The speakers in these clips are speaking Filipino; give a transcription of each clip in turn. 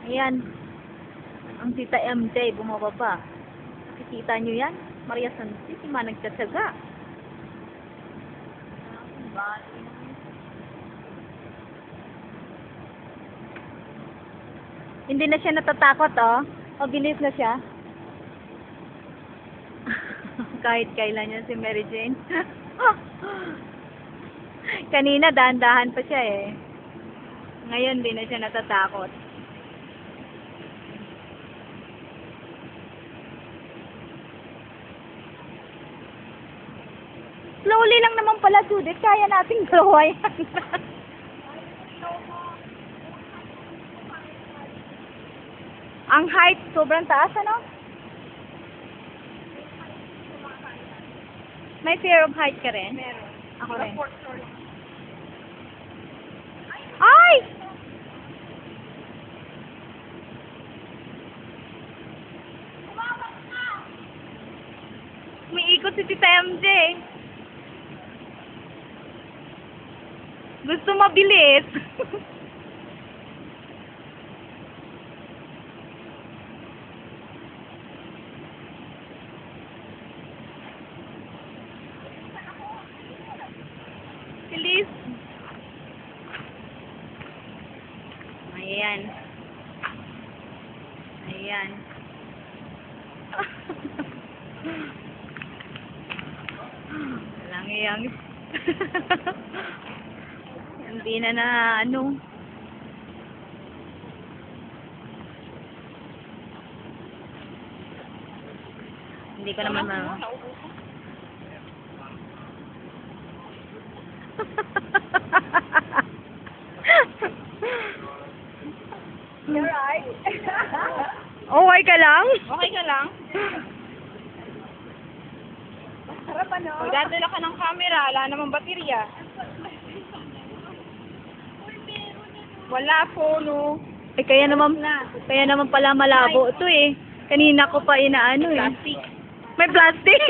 Ayan. Ang tita MJ bumababa. Nakikita nyo yan? Maria Santísima nagtsatsaga. Hindi na siya natatakot, oh. Mabilis na siya. Kahit kailan yan si Mary Jane. Kanina, dahan-dahan pa siya, eh. Ngayon, hindi na siya natatakot. Slowly lang naman pala, Judith. Kaya nating gawa yan. Ang height, sobrang taas, ano? May fear of height ka rin? Meron. Ako rin. Sorry. Ay! Umiikot si Tita MJ. Gusto mabilis. Bilis. Ayan. Ayan. Walang iyang. Hindi na ano. Hindi ko naman You're right. Okay ka lang? Okay ka lang? Sarap ano? Magdadala ka ng camera, wala namang baterya. Wala phone. Eh, kaya naman pala malabo ito eh. Kanina ko pa inaano eh. Plastic. May plastic?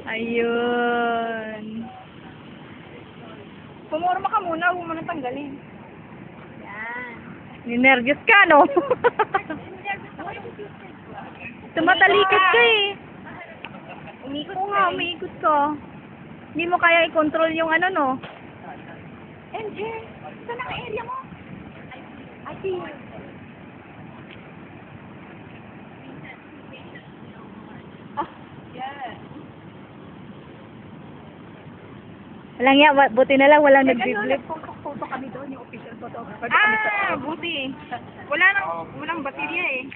Ayun. Pumorma ka muna, huwag mo nang tanggalin. Yan. Ninervyos ka, no? Tumatalikod ka eh. Umikot Oo nga, umiikot ka. Hindi mo kaya i-control yung ano, no? MJ, saan ang area mo? I see you. Yes. Walang yan, buti na lang walang nag-vlog. Photo kami doon, yung official photographer. Ah, buti. Walang baterya eh.